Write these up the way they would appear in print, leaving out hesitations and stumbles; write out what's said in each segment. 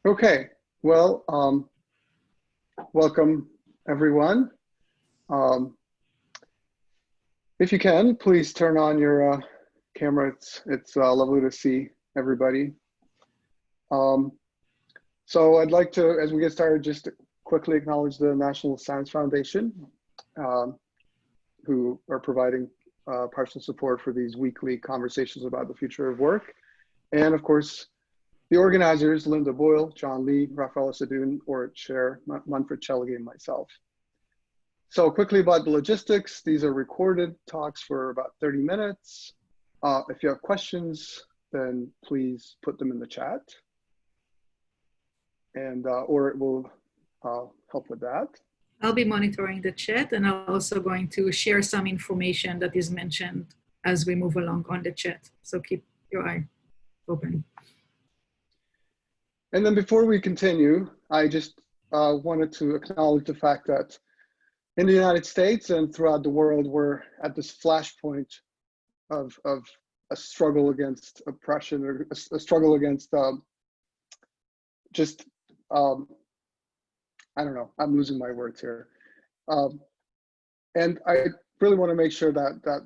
Okay, well, welcome everyone. Um, if you can, please turn on your camera. It's lovely to see everybody. So I'd like to, as we get started, just quickly acknowledge the National Science Foundation, who are providing partial support for these weekly conversations about the future of work. And of course, the organizers, Linda Boyle, John Lee, Rafael Sadoun, or Chair Manfred Chellige, and myself. So quickly about the logistics, these are recorded talks for about 30 minutes. If you have questions, then please put them in the chat, and or it will help with that. I'll be monitoring the chat, and I'm also going to share some information that is mentioned as we move along on the chat. So keep your eye open. And then before we continue, I just wanted to acknowledge the fact that in the United States and throughout the world, we're at this flashpoint of a struggle against oppression, or a struggle against I don't know, I'm losing my words here. And I really want to make sure that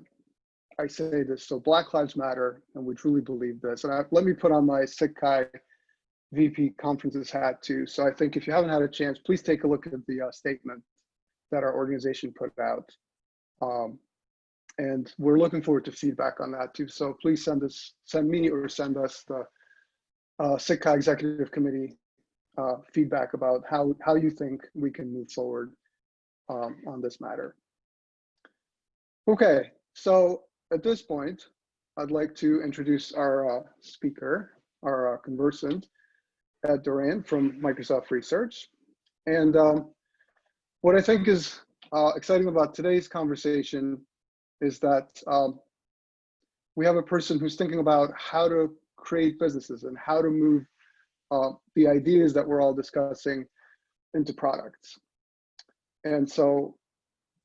I say this. So Black Lives Matter, and we truly believe this. And let me put on my SIGCHI VP conferences hat too. So I think if you haven't had a chance, please take a look at the statement that our organization put out. And we're looking forward to feedback on that too. So please send me or send us the SIGCHI Executive Committee feedback about how you think we can move forward on this matter. Okay, so at this point, I'd like to introduce our speaker, our conversant, Ed Doran from Microsoft Research. And what I think is exciting about today's conversation is that we have a person who's thinking about how to create businesses and how to move the ideas that we're all discussing into products. And so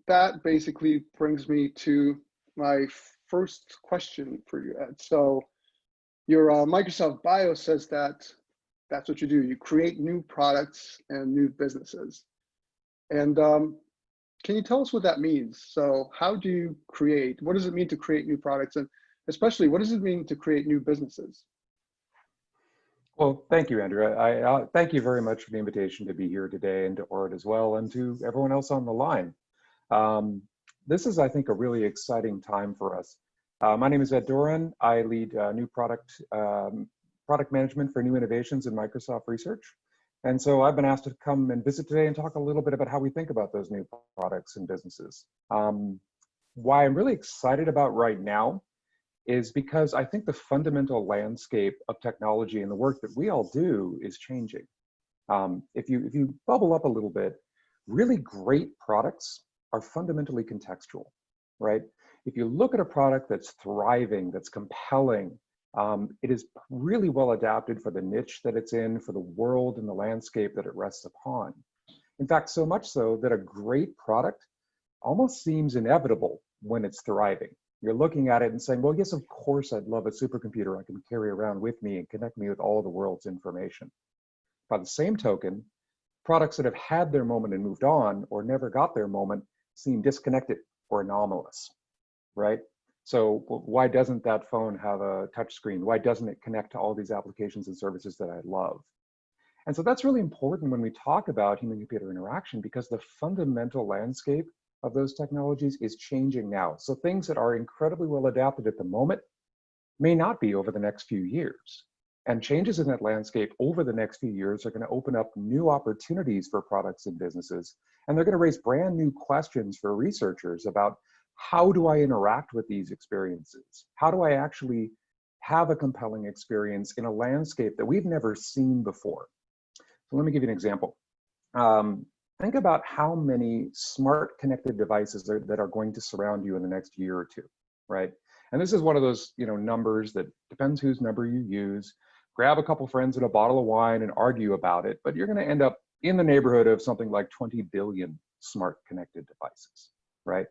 that basically brings me to my first question for you, Ed. So your Microsoft bio says that that's what you do. You create new products and new businesses. And can you tell us what that means? So how do you create? What does it mean to create new products? And especially, what does it mean to create new businesses? Well, thank you, Andrew. I thank you very much for the invitation to be here today, and to Ord as well, and to everyone else on the line. This is, I think, a really exciting time for us. My name is Ed Doran. I lead new product management for new innovations in Microsoft Research. And so I've been asked to come and visit today and talk a little bit about how we think about those new products and businesses. Why I'm really excited about right now is because I think the fundamental landscape of technology and the work that we all do is changing. If you bubble up a little bit, really great products are fundamentally contextual, right? If you look at a product that's thriving, that's compelling, it is really well adapted for the niche that it's in, for the world and the landscape that it rests upon. In fact, so much so that a great product almost seems inevitable when it's thriving. You're looking at it and saying, well, yes, of course, I'd love a supercomputer I can carry around with me and connect me with all the world's information. By the same token, products that have had their moment and moved on, or never got their moment, seem disconnected or anomalous, right? So why doesn't that phone have a touch screen? Why doesn't it connect to all these applications and services that I love? And so that's really important when we talk about human-computer interaction, because the fundamental landscape of those technologies is changing now. So things that are incredibly well adapted at the moment may not be over the next few years. And changes in that landscape over the next few years are going to open up new opportunities for products and businesses. And they're going to raise brand new questions for researchers about, how do I interact with these experiences? How do I actually have a compelling experience in a landscape that we've never seen before? So let me give you an example. Think about how many smart connected devices that are going to surround you in the next year or two, right? And this is one of those numbers that depends whose number you use. Grab a couple friends and a bottle of wine and argue about it, but you're going to end up in the neighborhood of something like 20 billion smart connected devices, right?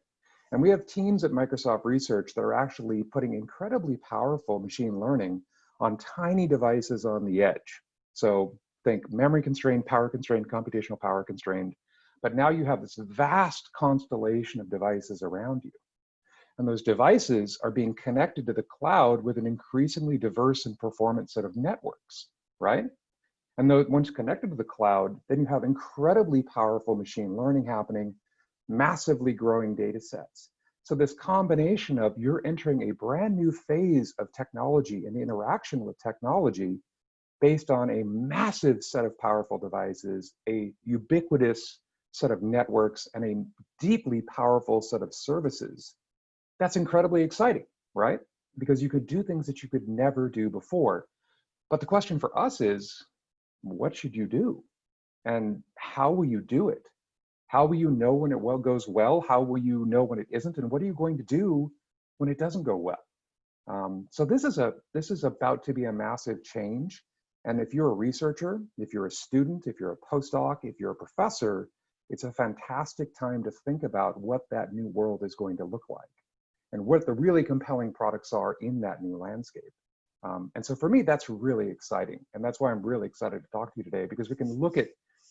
And we have teams at Microsoft Research that are actually putting incredibly powerful machine learning on tiny devices on the edge. So think memory constrained, power constrained, computational power constrained. But now you have this vast constellation of devices around you. And those devices are being connected to the cloud with an increasingly diverse and performant set of networks, right? And once connected to the cloud, then you have incredibly powerful machine learning happening, massively growing data sets. So this combination of you're entering a brand new phase of technology and interaction with technology based on a massive set of powerful devices, a ubiquitous set of networks, and a deeply powerful set of services. That's incredibly exciting, right? Because you could do things that you could never do before. But the question for us is, what should you do? And how will you do it? How will you know when it goes well? How will you know when it isn't? And what are you going to do when it doesn't go well? So this is about to be a massive change. And if you're a researcher, if you're a student, if you're a postdoc, if you're a professor, it's a fantastic time to think about what that new world is going to look like and what the really compelling products are in that new landscape. And so for me, that's really exciting. And that's why I'm really excited to talk to you today, because we can look at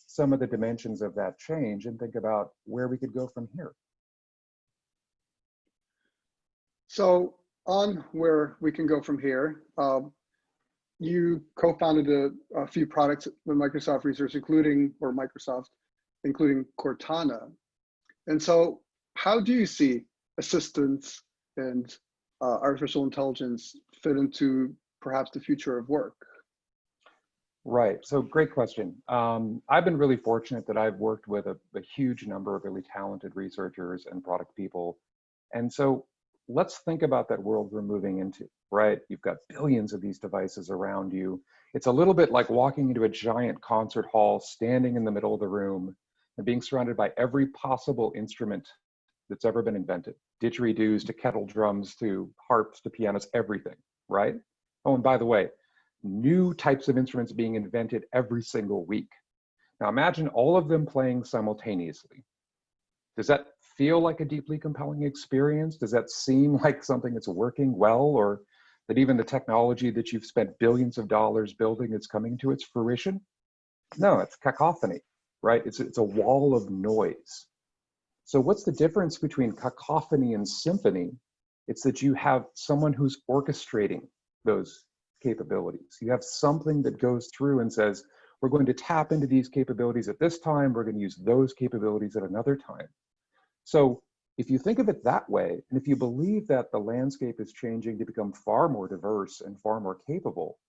some of the dimensions of that change and think about where we could go from here. So on where we can go from here, you co-founded a few products with Microsoft Research, including Cortana. And so how do you see assistance and artificial intelligence fit into perhaps the future of work? Right, so great question. I've been really fortunate that I've worked with a huge number of really talented researchers and product people. And so let's think about that world we're moving into, right? You've got billions of these devices around you. It's a little bit like walking into a giant concert hall, standing in the middle of the room and being surrounded by every possible instrument that's ever been invented. Didgeridoos to kettle drums to harps to pianos, everything, right? Oh, and by the way, new types of instruments being invented every single week. Now imagine all of them playing simultaneously. Does that feel like a deeply compelling experience? Does that seem like something that's working well, or that even the technology that you've spent billions of dollars building is coming to its fruition? No, it's cacophony, right? It's a wall of noise. So what's the difference between cacophony and symphony? It's that you have someone who's orchestrating those capabilities. You have something that goes through and says, we're going to tap into these capabilities at this time, we're going to use those capabilities at another time. So if you think of it that way, and if you believe that the landscape is changing to become far more diverse and far more capable,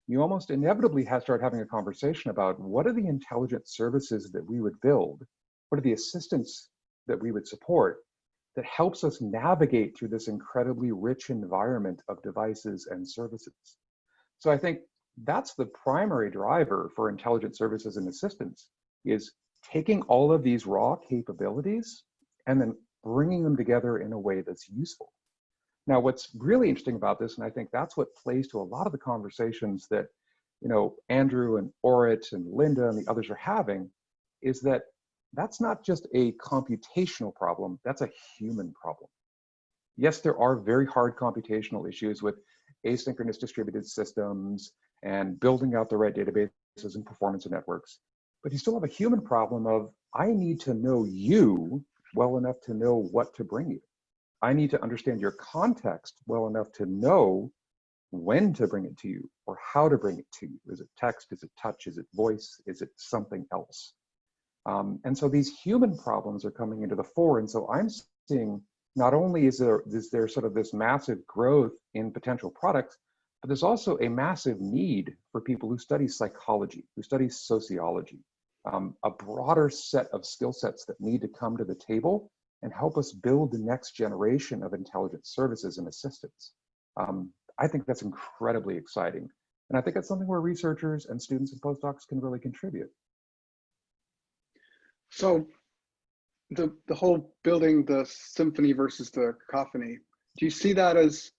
you almost inevitably have to start having a conversation about what are the intelligent services that we would build? What are the assistants that we would support that helps us navigate through this incredibly rich environment of devices and services? So I think that's the primary driver for intelligent services and assistance, is taking all of these raw capabilities and then bringing them together in a way that's useful. Now, what's really interesting about this, and I think that's what plays to a lot of the conversations that, you know, Andrew and Orit and Linda and the others are having, is that that's not just a computational problem, that's a human problem. Yes, there are very hard computational issues with asynchronous distributed systems and building out the right databases and performance of networks, but you still have a human problem of, I need to know you well enough to know what to bring you. I need to understand your context well enough to know when to bring it to you or how to bring it to you. Is it text? Is it touch? Is it voice? Is it something else? And so these human problems are coming into the fore. And so I'm seeing not only is there sort of this massive growth in potential products, but there's also a massive need for people who study psychology, who study sociology, a broader set of skill sets that need to come to the table and help us build the next generation of intelligent services and assistance. I think that's incredibly exciting. And I think that's something where researchers and students and postdocs can really contribute. So the whole building the symphony versus the cacophony, do you see that as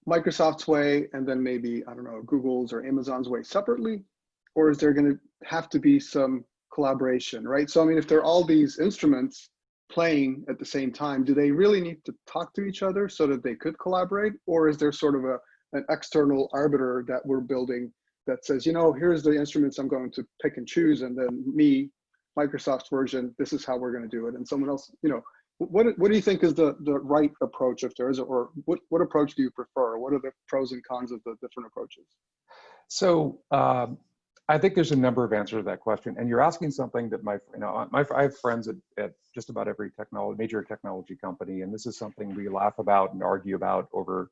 Microsoft's way and then maybe, I don't know, Google's or Amazon's way separately? Or is there going to have to be some collaboration, right? So, I mean, if there are all these instruments playing at the same time, do they really need to talk to each other so that they could collaborate? Or is there sort of an external arbiter that we're building that says, you know, here's the instruments I'm going to pick and choose, and then me, Microsoft's version, this is how we're going to do it, and someone else, you know, what do you think is the right approach, if there is, or what approach do you prefer? What are the pros and cons of the different approaches? So I think there's a number of answers to that question, and you're asking something that I have friends at just about every major technology company, and this is something we laugh about and argue about over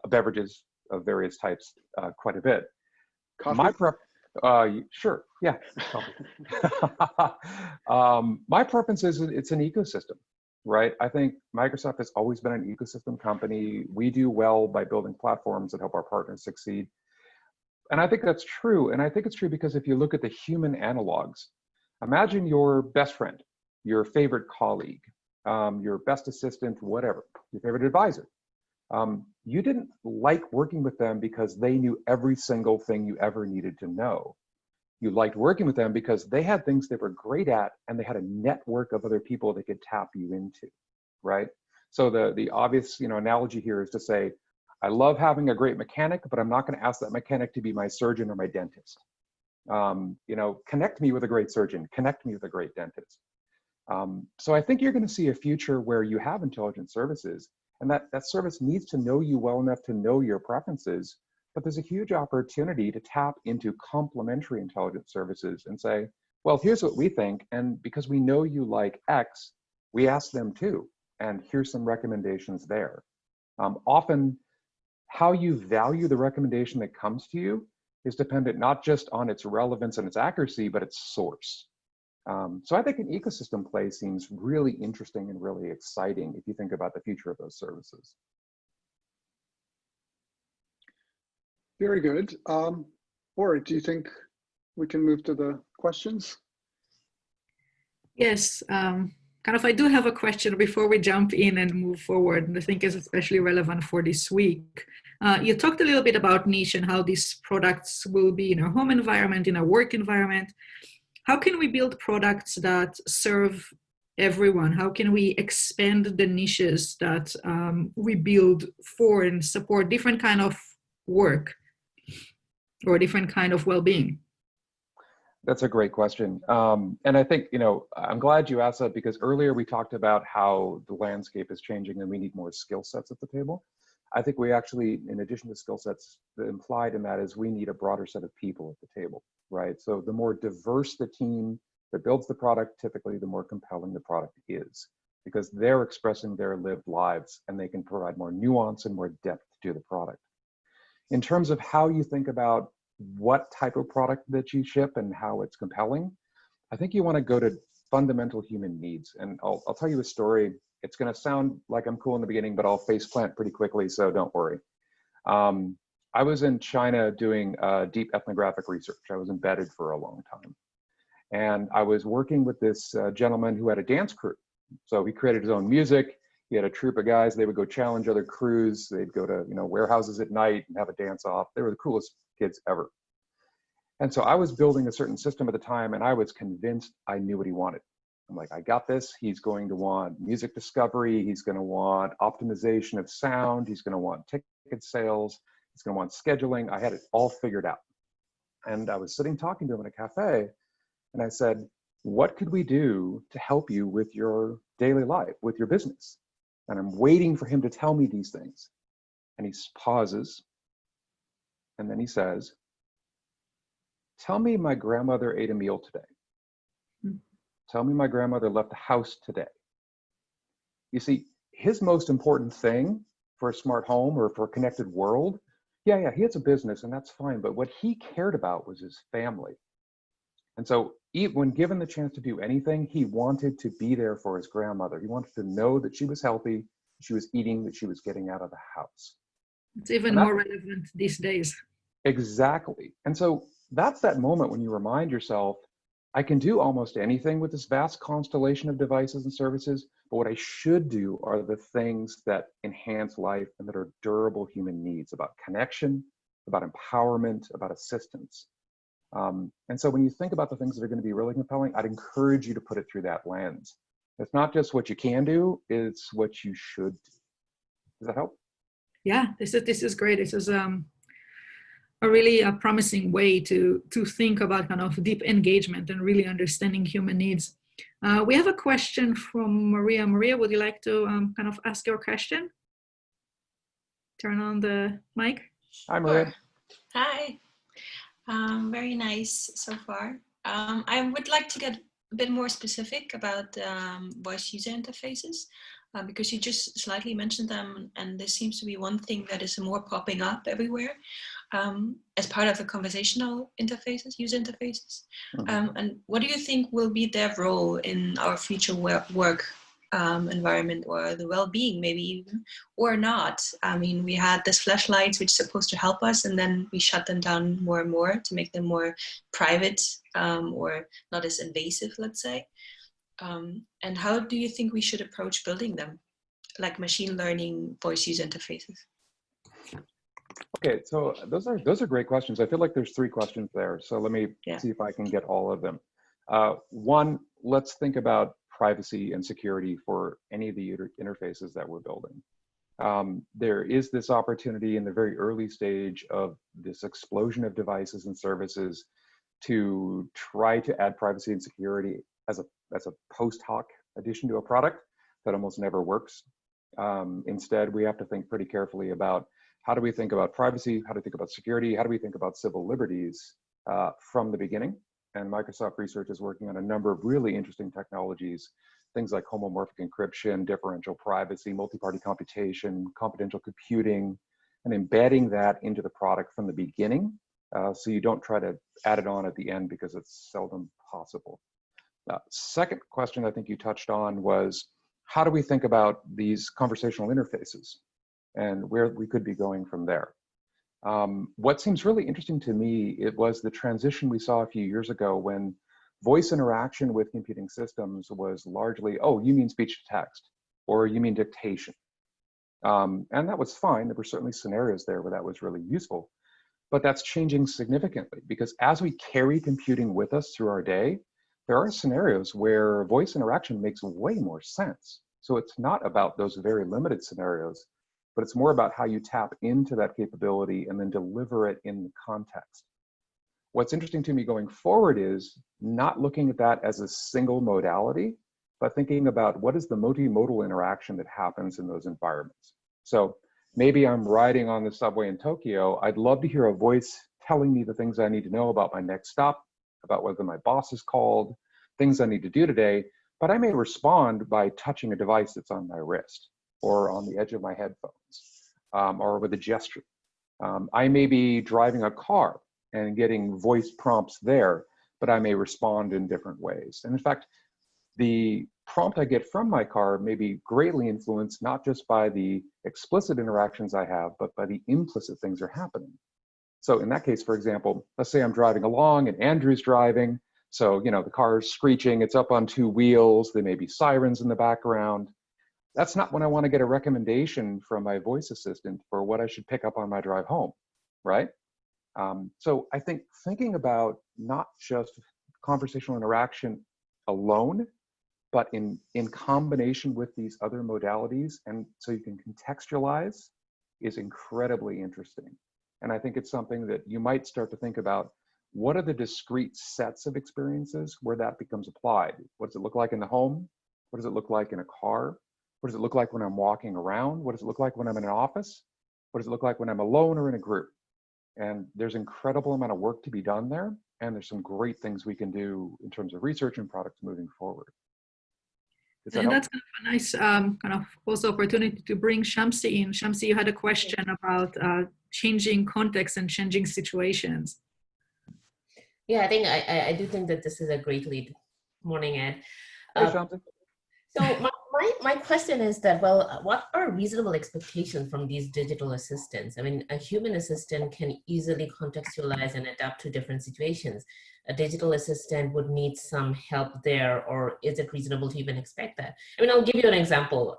beverages of various types quite a bit. Coffee? Sure, yeah. My preference is it's an ecosystem, right? I think Microsoft has always been an ecosystem company. We do well by building platforms that help our partners succeed. And I think that's true. And I think it's true because if you look at the human analogs, imagine your best friend, your favorite colleague, your best assistant, whatever, your favorite advisor. You didn't like working with them because they knew every single thing you ever needed to know. You liked working with them because they had things they were great at, and they had a network of other people they could tap you into, right? So the obvious analogy here is to say, I love having a great mechanic, but I'm not going to ask that mechanic to be my surgeon or my dentist. Connect me with a great surgeon, connect me with a great dentist. So I think you're going to see a future where you have intelligent services, and that service needs to know you well enough to know your preferences, but there's a huge opportunity to tap into complementary intelligent services and say, well, here's what we think, and because we know you like X, we ask them too, and here's some recommendations there. Often, how you value the recommendation that comes to you is dependent not just on its relevance and its accuracy, but its source. So I think an ecosystem play seems really interesting and really exciting if you think about the future of those services. Very good. Ori, do you think we can move to the questions? Yes, I do have a question before we jump in and move forward, and I think it's especially relevant for this week. You talked a little bit about niche and how these products will be in our home environment, in our work environment. How can we build products that serve everyone? How can we expand the niches that we build for and support different kind of work or different kind of well-being? That's a great question. And I think, I'm glad you asked that, because earlier we talked about how the landscape is changing and we need more skill sets at the table. I think we actually, in addition to skill sets, the implied in that is we need a broader set of people at the table, right? So the more diverse the team that builds the product, typically the more compelling the product is, because they're expressing their lived lives and they can provide more nuance and more depth to the product. In terms of how you think about what type of product that you ship and how it's compelling, I think you want to go to fundamental human needs. And I'll tell you a story. It's going to sound like I'm cool in the beginning, but I'll face plant pretty quickly, so don't worry. I was in China doing deep ethnographic research. I was embedded for a long time. And I was working with this gentleman who had a dance crew. So he created his own music. He had a troupe of guys. They would go challenge other crews. They'd go to warehouses at night and have a dance off. They were the coolest kids ever. And so I was building a certain system at the time, and I was convinced I knew what he wanted. I'm like, I got this. He's going to want music discovery. He's going to want optimization of sound. He's going to want ticket sales. He's going to want scheduling. I had it all figured out. And I was sitting talking to him in a cafe, and I said, what could we do to help you with your daily life, with your business? And I'm waiting for him to tell me these things. And he pauses, and then he says, tell me my grandmother ate a meal today. Tell me my grandmother left the house today. You see, his most important thing for a smart home or for a connected world, he has a business and that's fine, but what he cared about was his family. And so when given the chance to do anything, he wanted to be there for his grandmother. He wanted to know that she was healthy, she was eating, that she was getting out of the house. It's even more relevant these days. Exactly. And so that's that moment when you remind yourself, I can do almost anything with this vast constellation of devices and services, but what I should do are the things that enhance life and that are durable human needs, about connection, about empowerment, about assistance. And so when you think about the things that are going to be really compelling, I'd encourage you to put it through that lens. It's not just what you can do, it's what you should do. Does that help? Yeah, this is great. This is a really promising way to think about kind of deep engagement and really understanding human needs. We have a question from Maria. Maria, would you like to kind of ask your question? Turn on the mic. Hi, Maria. Sure. Hi. Very nice so far. I would like to get a bit more specific about voice user interfaces, because you just slightly mentioned them, and this seems to be one thing that is more popping up everywhere as part of the conversational interfaces, user interfaces. And what do you think will be their role in our future work environment, or the well-being maybe even, or not? I mean, we had this flashlights which are supposed to help us, and then we shut them down more and more to make them more private or not as invasive, let's say. And how do you think we should approach building them, like machine learning voice user interfaces? Okay, so those are great questions. I feel like there's 3 questions there. So let me see if I can get all of them. One, let's think about privacy and security for any of the interfaces that we're building. There is this opportunity in the very early stage of this explosion of devices and services to try to add privacy and security as a post hoc addition to a product that almost never works. Instead, we have to think pretty carefully about how do we think about privacy, how do we think about security, how do we think about civil liberties from the beginning. And Microsoft Research is working on a number of really interesting technologies, things like homomorphic encryption, differential privacy, multi-party computation, confidential computing, and embedding that into the product from the beginning, so you don't try to add it on at the end because it's seldom possible. Second question I think you touched on was, how do we think about these conversational interfaces and where we could be going from there? What seems really interesting to me, it was the transition we saw a few years ago when voice interaction with computing systems was largely, oh, you mean speech to text, or you mean dictation. And that was fine. There were certainly scenarios there where that was really useful, but that's changing significantly because as we carry computing with us through our day, there are scenarios where voice interaction makes way more sense. So it's not about those very limited scenarios, but it's more about how you tap into that capability and then deliver it in the context. What's interesting to me going forward is not looking at that as a single modality, but thinking about what is the multimodal interaction that happens in those environments. So maybe I'm riding on the subway in Tokyo. I'd love to hear a voice telling me the things I need to know about my next stop, about whether my boss is called, things I need to do today, but I may respond by touching a device that's on my wrist or on the edge of my headphones, or with a gesture. I may be driving a car and getting voice prompts there, but I may respond in different ways. And in fact, the prompt I get from my car may be greatly influenced not just by the explicit interactions I have, but by the implicit things that are happening. So in that case, for example, let's say I'm driving along and Andrew's driving. So, you know, the car is screeching, it's up on 2 wheels, there may be sirens in the background. That's not when I want to get a recommendation from my voice assistant for what I should pick up on my drive home, right? So I think thinking about not just conversational interaction alone, but in combination with these other modalities, and so you can contextualize, is incredibly interesting. And I think it's something that you might start to think about, what are the discrete sets of experiences where that becomes applied? What does it look like in the home? What does it look like in a car? What does it look like when I'm walking around? What does it look like when I'm in an office? What does it look like when I'm alone or in a group? And there's an incredible amount of work to be done there. And there's some great things we can do in terms of research and products moving forward. And that's kind of a nice kind of also opportunity to bring Shamsi in. Shamsi, you had a question about changing context and changing situations. Yeah, I think I do think that this is a great lead. Morning, Ed. Hey, Shamsi. So my question is that, well, what are reasonable expectations from these digital assistants? I mean, a human assistant can easily contextualize and adapt to different situations. A digital assistant would need some help there, or is it reasonable to even expect that? I mean, I'll give you an example.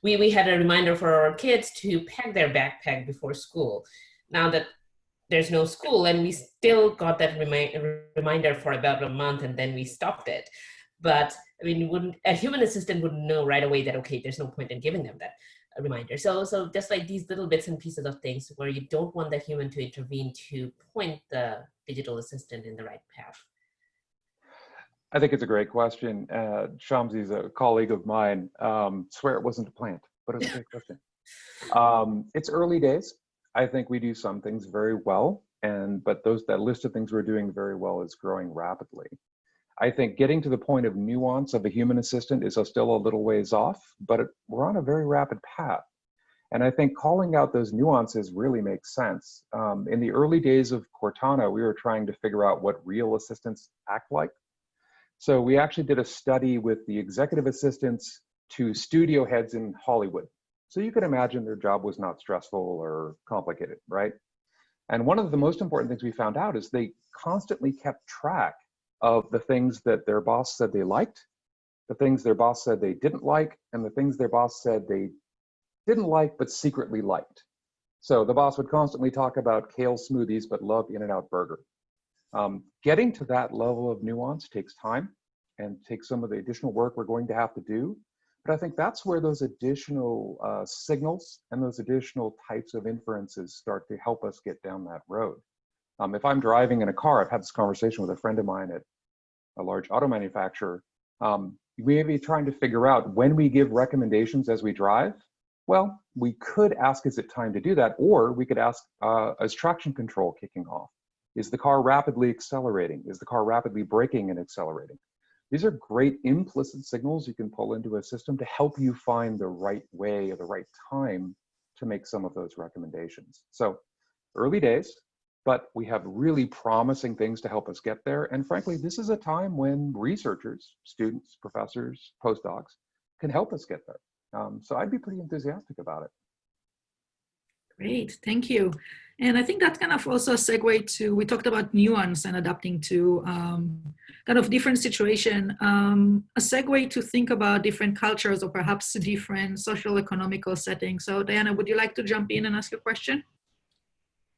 We had a reminder for our kids to pack their backpack before school. Now that there's no school, and we still got that reminder for about a month, and then we stopped it. But I mean, a human assistant wouldn't know right away that, okay, there's no point in giving them that. reminder. So just like these little bits and pieces of things where you don't want the human to intervene to point the digital assistant in the right path. I think it's a great question. Shamsi's a colleague of mine. Swear it wasn't a plant, but it's a great question. It's early days. I think we do some things very well, but that list of things we're doing very well is growing rapidly. I think getting to the point of nuance of a human assistant is still a little ways off, but we're on a very rapid path. And I think calling out those nuances really makes sense. In the early days of Cortana, we were trying to figure out what real assistants act like. So we actually did a study with the executive assistants to studio heads in Hollywood. So you could imagine their job was not stressful or complicated, right? And one of the most important things we found out is they constantly kept track of the things that their boss said they liked, the things their boss said they didn't like, and the things their boss said they didn't like but secretly liked. So the boss would constantly talk about kale smoothies but love In-N-Out Burger. Getting to that level of nuance takes time and takes some of the additional work we're going to have to do. But I think that's where those additional signals and those additional types of inferences start to help us get down that road. If I'm driving in a car, I've had this conversation with a friend of mine at a large auto manufacturer. We may be trying to figure out when we give recommendations as we drive. Well, we could ask, is it time to do that? Or we could ask, is traction control kicking off? Is the car rapidly accelerating? Is the car rapidly braking and accelerating? These are great implicit signals you can pull into a system to help you find the right way or the right time to make some of those recommendations. So early days, but we have really promising things to help us get there. And frankly, this is a time when researchers, students, professors, postdocs can help us get there. So I'd be pretty enthusiastic about it. Great, thank you. And I think that's kind of also a segue to, we talked about nuance and adapting to kind of different situation, a segue to think about different cultures or perhaps different social economical settings. So Diana, would you like to jump in and ask a question?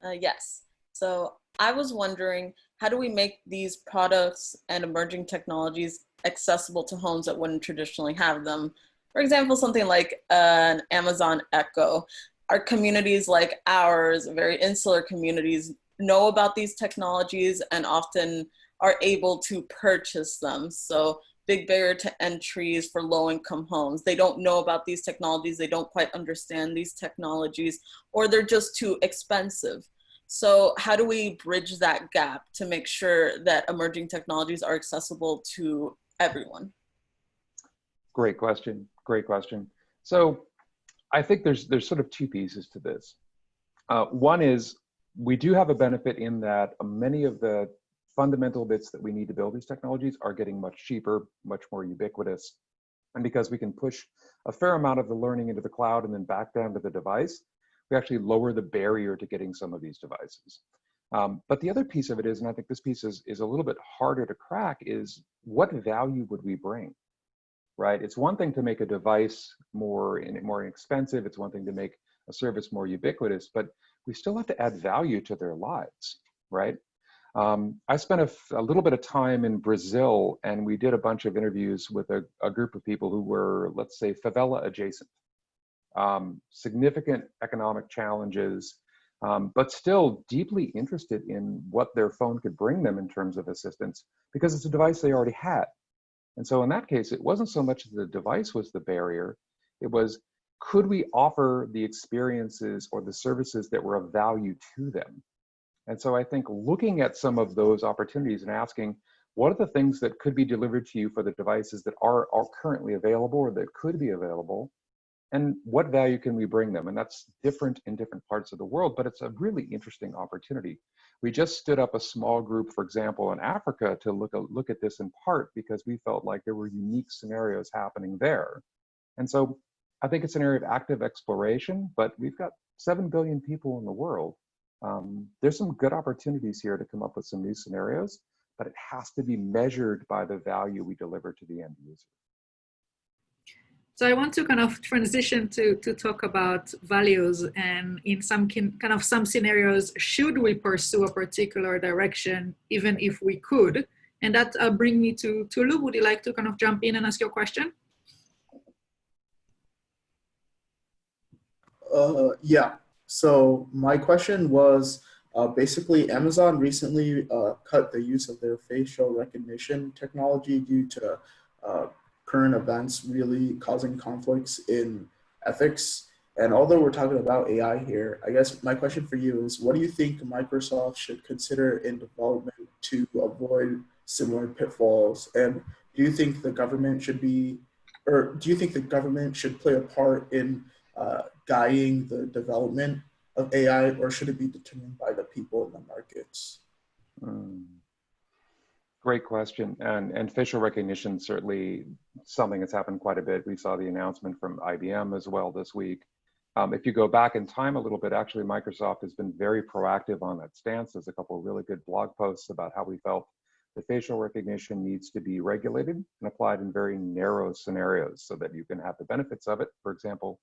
Yes. So I was wondering, how do we make these products and emerging technologies accessible to homes that wouldn't traditionally have them? For example, something like an Amazon Echo. Our communities like ours, very insular communities, know about these technologies and often are able to purchase them. So big barrier to entries for low-income homes. They don't know about these technologies. They don't quite understand these technologies, or they're just too expensive. So how do we bridge that gap to make sure that emerging technologies are accessible to everyone? Great question. Great question. So I think there's sort of two pieces to this. One is we do have a benefit in that many of the fundamental bits that we need to build these technologies are getting much cheaper, much more ubiquitous. And because we can push a fair amount of the learning into the cloud and then back down to the device, we actually lower the barrier to getting some of these devices. But the other piece of it is, and I think this piece is a little bit harder to crack, is what value would we bring? Right? It's one thing to make a device more expensive. It's one thing to make a service more ubiquitous, but we still have to add value to their lives, right? I spent a little bit of time in Brazil, and we did a bunch of interviews with a group of people who were, let's say, favela adjacent. Significant economic challenges, but still deeply interested in what their phone could bring them in terms of assistance, because it's a device they already had. And so in that case, it wasn't so much the device was the barrier, it was, could we offer the experiences or the services that were of value to them? And so I think looking at some of those opportunities and asking, what are the things that could be delivered to you for the devices that are currently available or that could be available? And what value can we bring them? And that's different in different parts of the world, but it's a really interesting opportunity. We just stood up a small group, for example, in Africa to look at this in part because we felt like there were unique scenarios happening there. And so I think it's an area of active exploration, but we've got 7 billion people in the world. There's some good opportunities here to come up with some new scenarios, but it has to be measured by the value we deliver to the end user. So I want to kind of transition to talk about values, and in some scenarios, should we pursue a particular direction, even if we could? And that brings me to Lou. Would you like to kind of jump in and ask your question? Yeah. So my question was basically Amazon recently cut the use of their facial recognition technology due to current events really causing conflicts in ethics. And although we're talking about AI here, I guess my question for you is, what do you think Microsoft should consider in development to avoid similar pitfalls? And do you think the government should be, or do you think the government should play a part in guiding the development of AI, or should it be determined by the people in the markets? Great question. And facial recognition, certainly something that's happened quite a bit. We saw the announcement from IBM as well this week. If you go back in time a little bit, actually, Microsoft has been very proactive on that stance. There's a couple of really good blog posts about how we felt the facial recognition needs to be regulated and applied in very narrow scenarios so that you can have the benefits of it. For example,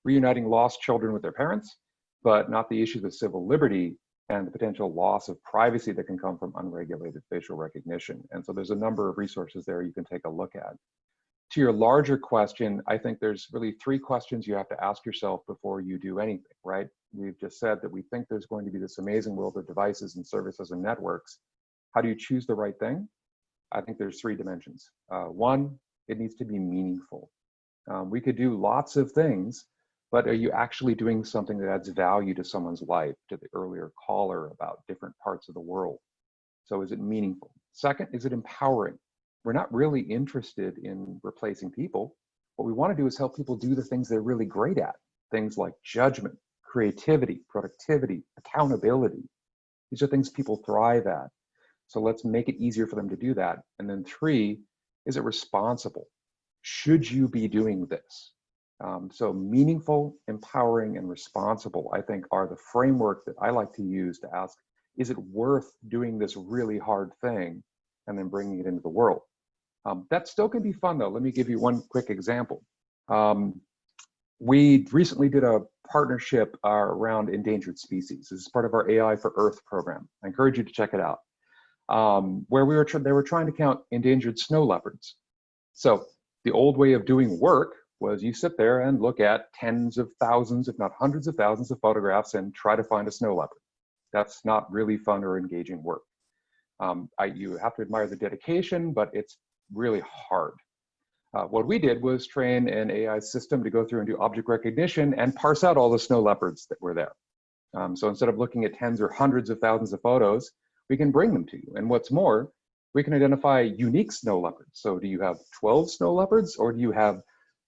reuniting lost children with their parents, but not the issues of civil liberty and the potential loss of privacy that can come from unregulated facial recognition. And so there's a number of resources there you can take a look at. To your larger question, I think there's really three questions you have to ask yourself before you do anything, right? We've just said that we think there's going to be this amazing world of devices and services and networks. How do you choose the right thing? I think there's three dimensions. One, it needs to be meaningful. We could do lots of things, but are you actually doing something that adds value to someone's life, to the earlier caller about different parts of the world? So is it meaningful? Second, is it empowering? We're not really interested in replacing people. What we want to do is help people do the things they're really great at. Things like judgment, creativity, productivity, accountability. These are things people thrive at. So let's make it easier for them to do that. And then three, is it responsible? Should you be doing this? So meaningful, empowering, and responsible, I think, are the framework that I like to use to ask, is it worth doing this really hard thing and then bringing it into the world? That still can be fun, though. Let me give you one quick example. We recently did a partnership around endangered species. This is part of our AI for Earth program. I encourage you to check it out. Where they were trying to count endangered snow leopards. So the old way of doing work was you sit there and look at tens of thousands, if not hundreds of thousands of photographs and try to find a snow leopard. That's not really fun or engaging work. You have to admire the dedication, but it's really hard. What we did was train an AI system to go through and do object recognition and parse out all the snow leopards that were there. So instead of looking at tens or hundreds of thousands of photos, we can bring them to you. And what's more, we can identify unique snow leopards. So do you have 12 snow leopards, or do you have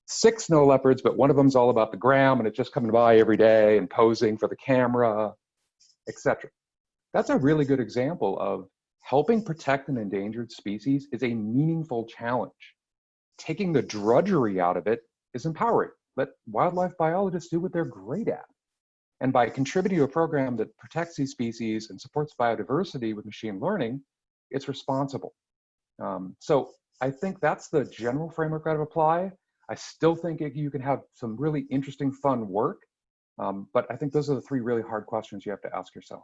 6 snow leopards, but one of them's all about the gram and it's just coming by every day and posing for the camera, etc. That's a really good example of helping protect an endangered species is a meaningful challenge. Taking the drudgery out of it is empowering. Let wildlife biologists do what they're great at. And by contributing to a program that protects these species and supports biodiversity with machine learning, it's responsible. So I think that's the general framework I'd apply. I still think you can have some really interesting, fun work, but I think those are the three really hard questions you have to ask yourself.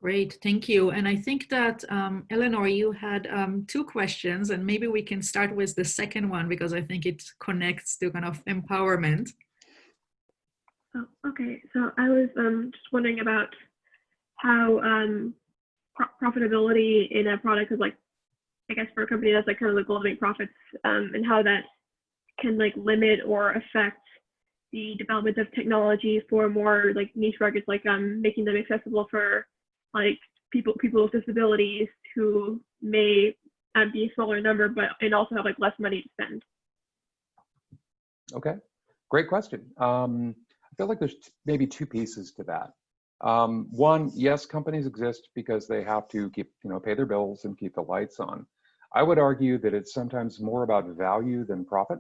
Great, thank you. And I think that, Eleanor, you had 2 questions, and maybe we can start with the second one because I think it connects to kind of empowerment. Oh, okay, so I was just wondering about how profitability in a product is like, I guess for a company that's like kind of the goal to make profits, and how that can like limit or affect the development of technology for more like niche markets, like making them accessible for like people with disabilities who may be a smaller number, but and also have like less money to spend. Okay, great question. I feel like there's maybe 2 pieces to that. One, yes, companies exist because they have to keep, pay their bills and keep the lights on. I would argue that it's sometimes more about value than profit.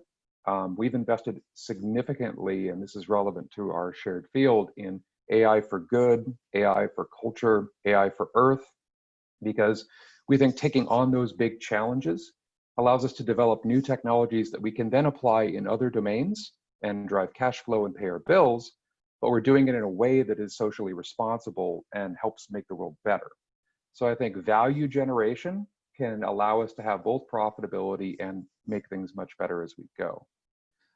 We've invested significantly, and this is relevant to our shared field, in AI for good, AI for culture, AI for Earth, because we think taking on those big challenges allows us to develop new technologies that we can then apply in other domains and drive cash flow and pay our bills, but we're doing it in a way that is socially responsible and helps make the world better. So I think value generation can allow us to have both profitability and make things much better as we go.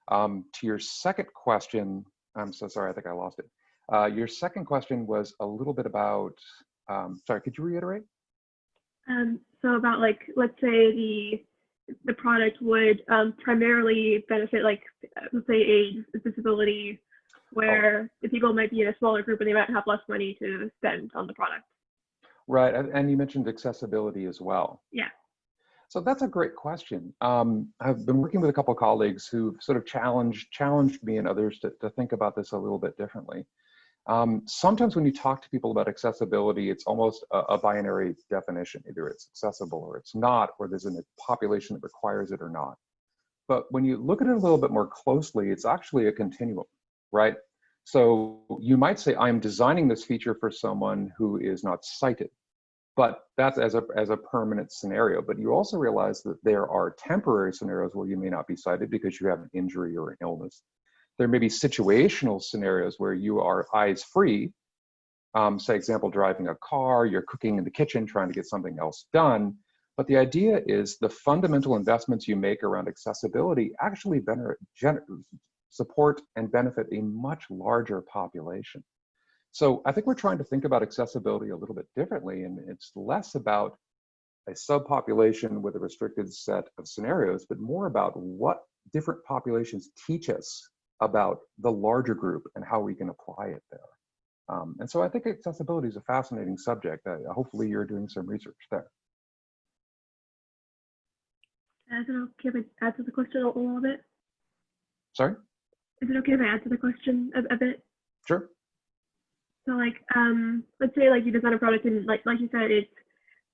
To your second question, I'm so sorry, I think I lost it. Your second question was a little bit about, sorry, could you reiterate? So about like, let's say the product would primarily benefit like, let's say a disability where the people might be in a smaller group and they might have less money to spend on the product. Right, and you mentioned accessibility as well. Yeah. So that's a great question. I've been working with a couple of colleagues who've sort of challenged me and others to think about this a little bit differently. Sometimes when you talk to people about accessibility, it's almost a binary definition. Either it's accessible or it's not, or there's a population that requires it or not. But when you look at it a little bit more closely, it's actually a continuum, right? So you might say, I'm designing this feature for someone who is not sighted, but that's as a permanent scenario. But you also realize that there are temporary scenarios where you may not be sighted because you have an injury or an illness. There may be situational scenarios where you are eyes free. Say, example, driving a car, you're cooking in the kitchen, trying to get something else done. But the idea is the fundamental investments you make around accessibility actually support and benefit a much larger population. So I think we're trying to think about accessibility a little bit differently, and it's less about a subpopulation with a restricted set of scenarios, but more about what different populations teach us about the larger group and how we can apply it there. And so I think accessibility is a fascinating subject. Hopefully you're doing some research there. Is it okay if I add to the question a little bit? Sorry? Is it okay if I add to the question a bit? Sure. So like, let's say like you design a product and like you said, it's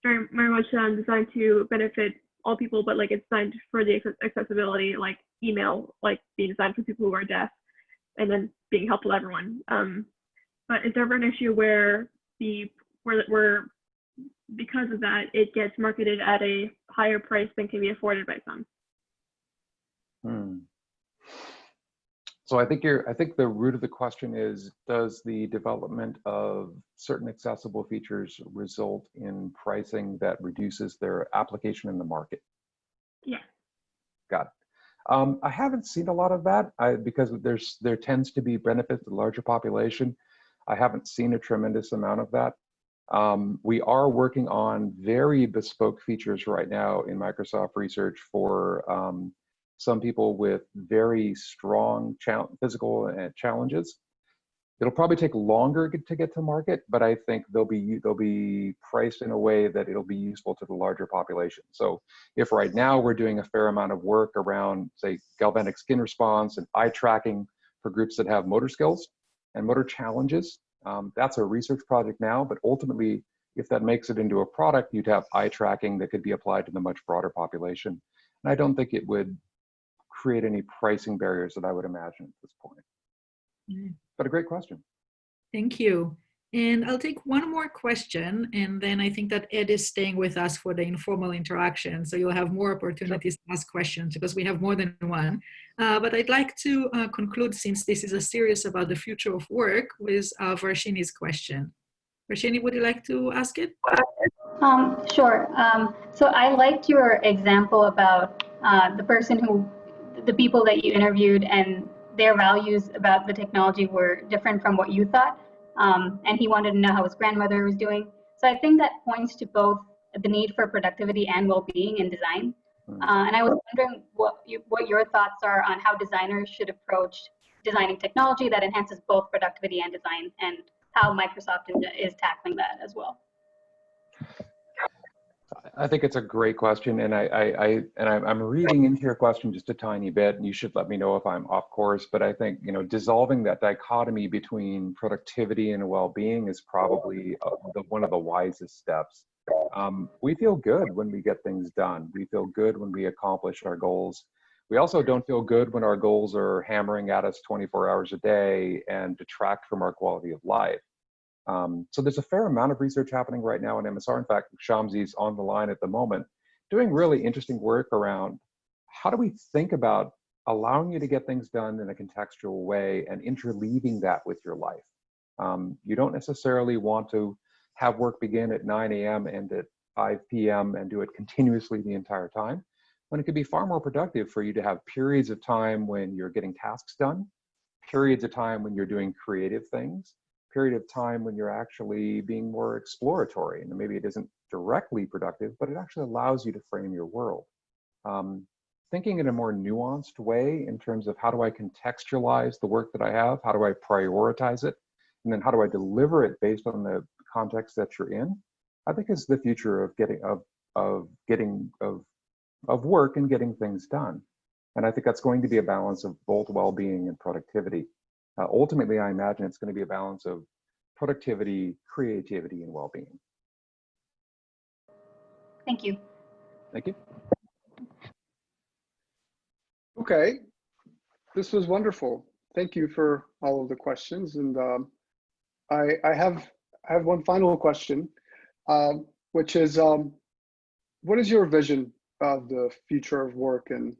very much designed to benefit all people, but like it's designed for the accessibility, like email, like being designed for people who are deaf and then being helpful to everyone. But is there ever an issue where because of that, it gets marketed at a higher price than can be afforded by some? So I think the root of the question is, does the development of certain accessible features result in pricing that reduces their application in the market? Yeah. Got it. I haven't seen a lot of that because there tends to be benefits to the larger population. I haven't seen a tremendous amount of that. We are working on very bespoke features right now in Microsoft Research for some people with very strong physical challenges. It'll probably take longer to get to market, but I think they'll be priced in a way that it'll be useful to the larger population. So if right now we're doing a fair amount of work around, say, galvanic skin response and eye tracking for groups that have motor skills and motor challenges, that's a research project now, but ultimately, if that makes it into a product, you'd have eye tracking that could be applied to the much broader population. And I don't think it would create any pricing barriers that I would imagine at this point. But a great question. Thank you. And I'll take one more question, and then I think that Ed is staying with us for the informal interaction, so you'll have more opportunities to ask questions because we have more than one. But I'd like to conclude, since this is a series about the future of work, with Varshini's question. Varshini, would you like to ask it? Sure. So I liked your example about the people that you interviewed and their values about the technology were different from what you thought. And he wanted to know how his grandmother was doing. So I think that points to both the need for productivity and well-being in design. And I was wondering what your thoughts are on how designers should approach designing technology that enhances both productivity and design, and how Microsoft is tackling that as well. I think it's a great question, and I'm reading into your question just a tiny bit, and you should let me know if I'm off course. But I think, you know, dissolving that dichotomy between productivity and well-being is probably one of the wisest steps. We feel good when we get things done. We feel good when we accomplish our goals. We also don't feel good when our goals are hammering at us 24 hours a day and detract from our quality of life. So there's a fair amount of research happening right now in MSR. In fact, Shamsi's on the line at the moment, doing really interesting work around how do we think about allowing you to get things done in a contextual way and interleaving that with your life. You don't necessarily want to have work begin at 9 a.m. and at 5 p.m. and do it continuously the entire time. when it could be far more productive for you to have periods of time when you're getting tasks done, periods of time when you're doing creative things, period of time when you're actually being more exploratory. And maybe it isn't directly productive, but it actually allows you to frame your world. Thinking in a more nuanced way in terms of how do I contextualize the work that I have, how do I prioritize it, and then how do I deliver it based on the context that you're in, I think is the future of work and getting things done. And I think that's going to be a balance of both well-being and productivity. Ultimately, I imagine it's going to be a balance of productivity, creativity, and well-being. Thank you. Thank you. Okay, this was wonderful. Thank you for all of the questions. And I have one final question, which is, what is your vision of the future of work and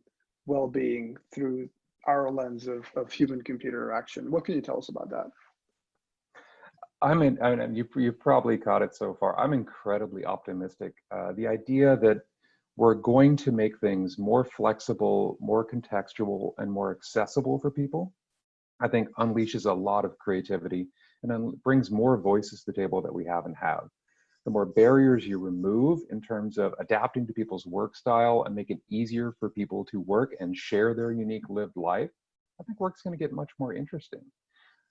well-being through our lens of human-computer interaction? What can you tell us about that? You've probably caught it so far. I'm incredibly optimistic. The idea that we're going to make things more flexible, more contextual, and more accessible for people, I think unleashes a lot of creativity and then brings more voices to the table that we haven't had. The more barriers you remove in terms of adapting to people's work style and make it easier for people to work and share their unique lived life, I think work's going to get much more interesting.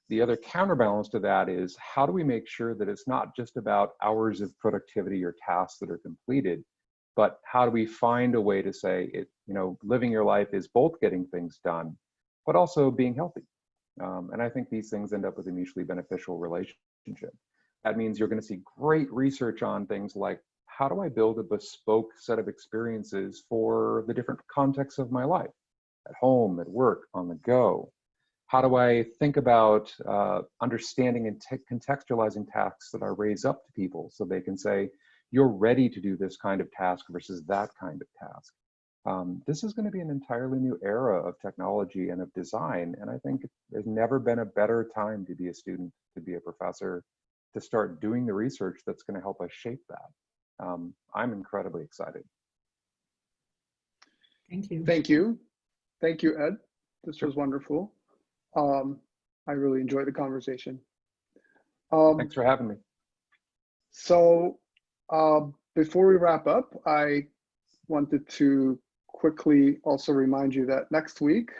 The other counterbalance to that is, how do we make sure that it's not just about hours of productivity or tasks that are completed, but how do we find a way to say, living your life is both getting things done, but also being healthy. And I think these things end up with a mutually beneficial relationship. That means you're going to see great research on things like, how do I build a bespoke set of experiences for the different contexts of my life, at home, at work, on the go? How do I think about understanding and contextualizing tasks that I raise up to people so they can say, you're ready to do this kind of task versus that kind of task? This is going to be an entirely new era of technology and of design. And I think there's never been a better time to be a student, to be a professor, to start doing the research that's going to help us shape that. I'm incredibly excited. Thank you. Thank you. Thank you, Ed. This was wonderful. I really enjoyed the conversation. Thanks for having me. So before we wrap up, I wanted to quickly also remind you that next week,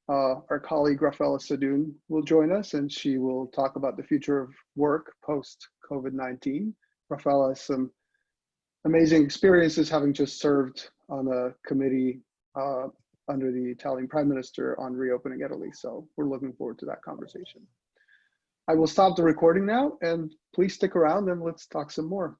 our colleague Rafaela Sadoun will join us, and she will talk about the future of work post-COVID-19. Rafaela has some amazing experiences, having just served on a committee under the Italian Prime Minister on reopening Italy. So we're looking forward to that conversation. I will stop the recording now, and please stick around and let's talk some more.